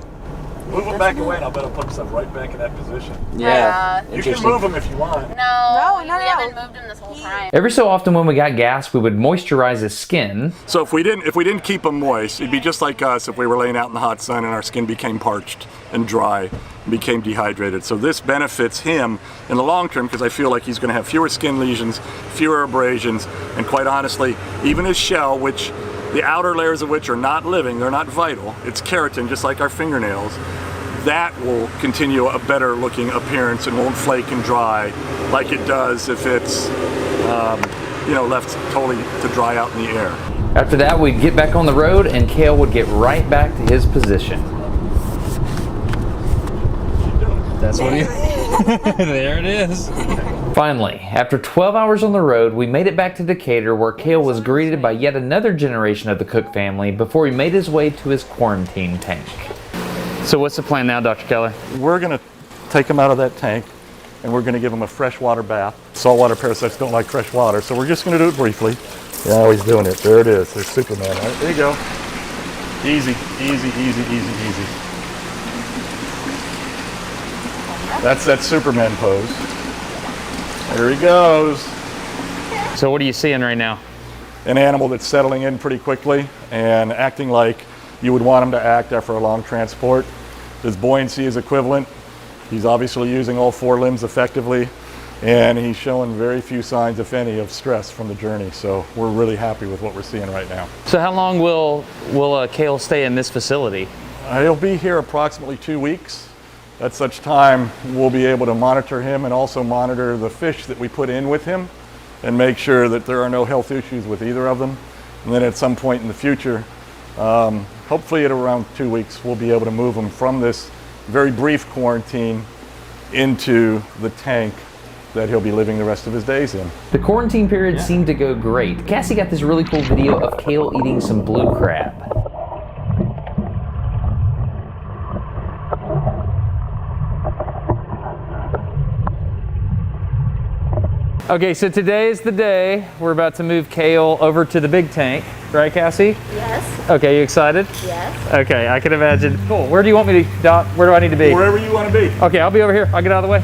Move him back away and I'll bet I'll put himself right back in that position. Yeah. You can move him if you want. No, we haven't moved him this whole time. Every so often when we got gas, we would moisturize his skin. So if we didn't keep him moist, it'd be just like us if we were laying out in the hot sun and our skin became parched and dry and became dehydrated. So this benefits him in the long term because I feel like he's going to have fewer skin lesions, fewer abrasions, and quite honestly, even his shell, which the outer layers of which are not living, they're not vital, it's keratin just like our fingernails, that will continue a better looking appearance and won't flake and dry like it does if it's left totally to dry out in the air. After that, we'd get back on the road and Kale would get right back to his position. That's what he... There it is. Finally, after 12 hours on the road, we made it back to Decatur where Kale was greeted by yet another generation of the Cook family before he made his way to his quarantine tank. So what's the plan now, Dr. Keller? We're going to take him out of that tank and we're going to give him a freshwater bath. Saltwater parasites don't like fresh water, so we're just going to do it briefly. Now he's doing it. There it is. There's Superman. Right, there you go. Easy, easy, easy, easy, easy. That's that Superman pose. There he goes. So what are you seeing right now? An animal that's settling in pretty quickly and acting like you would want him to act after a long transport. His buoyancy is equivalent. He's obviously using all 4 limbs effectively, and he's showing very few signs, if any, of stress from the journey. So we're really happy with what we're seeing right now. So how long will Kale stay in this facility? He'll be here approximately 2 weeks. At such time, we'll be able to monitor him and also monitor the fish that we put in with him and make sure that there are no health issues with either of them. And then at some point in the future, hopefully at around 2 weeks, we'll be able to move him from this very brief quarantine into the tank that he'll be living the rest of his days in. The quarantine period seemed to go great. Cassie got this really cool video of Kale eating some blue crab. Okay, so today is the day. We're about to move Kale over to the big tank. Right, Cassie? Yes. Okay, you excited? Yes. Okay, I can imagine. Cool. Where do you want me to, Dot? Where do I need to be? Wherever you want to be. Okay, I'll be over here. I'll get out of the way.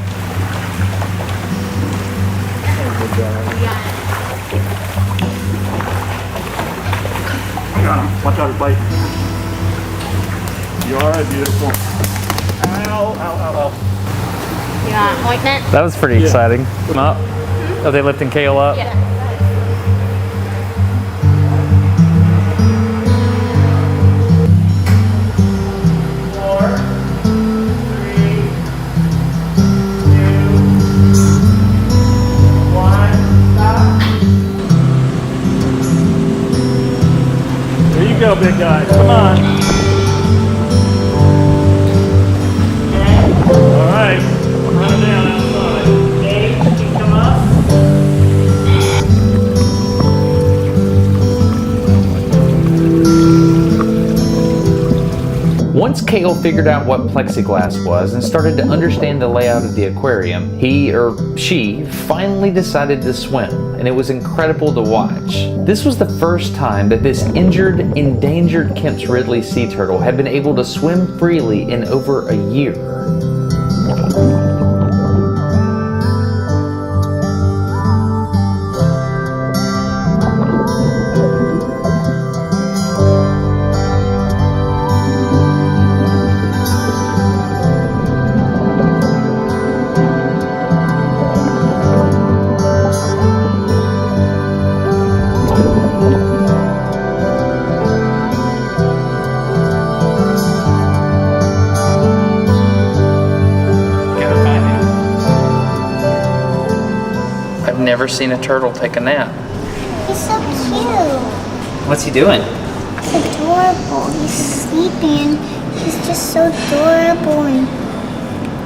Got him. Watch out, he's biting. You all right? Beautiful. Ow, ow, ow, ow. You want ointment? That was pretty exciting. Come up. Are they lifting Kale up? Yeah. There you go, big guy. Come on. All right. Run him down outside. Okay, you come up. Once Kale figured out what plexiglass was and started to understand the layout of the aquarium, he or she finally decided to swim, and it was incredible to watch. This was the first time that this injured, endangered Kemp's Ridley sea turtle had been able to swim freely in over a year. I've never seen a turtle take a nap. He's so cute. What's he doing? He's adorable. He's sleeping. He's just so adorable and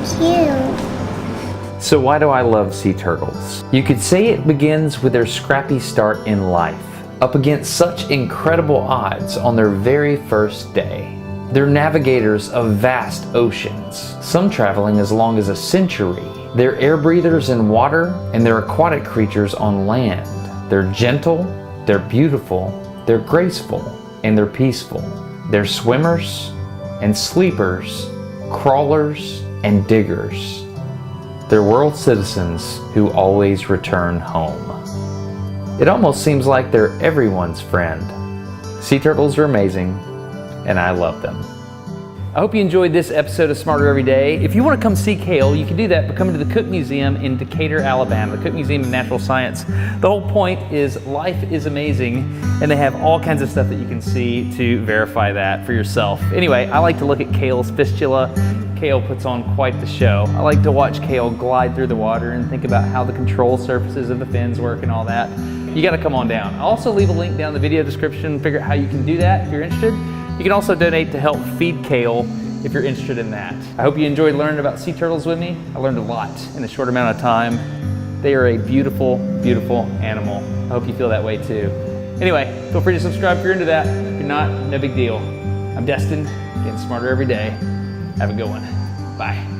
cute. So why do I love sea turtles? You could say it begins with their scrappy start in life, up against such incredible odds on their very first day. They're navigators of vast oceans, some traveling as long as a century. They're air breathers in water, and they're aquatic creatures on land. They're gentle, they're beautiful, they're graceful, and they're peaceful. They're swimmers and sleepers, crawlers and diggers. They're world citizens who always return home. It almost seems like they're everyone's friend. Sea turtles are amazing, and I love them. I hope you enjoyed this episode of Smarter Every Day. If you want to come see Kale, you can do that by coming to the Cook Museum in Decatur, Alabama, the Cook Museum of Natural Science. The whole point is life is amazing, and they have all kinds of stuff that you can see to verify that for yourself. Anyway, I like to look at Kale's fistula. Kale puts on quite the show. I like to watch Kale glide through the water and think about how the control surfaces of the fins work and all that. You got to come on down. I'll also leave a link down in the video description, figure out how you can do that if you're interested. You can also donate to help feed Kale if you're interested in that. I hope you enjoyed learning about sea turtles with me. I learned a lot in a short amount of time. They are a beautiful, beautiful animal. I hope you feel that way too. Anyway, feel free to subscribe if you're into that. If you're not, no big deal. I'm Destin, getting smarter every day. Have a good one. Bye.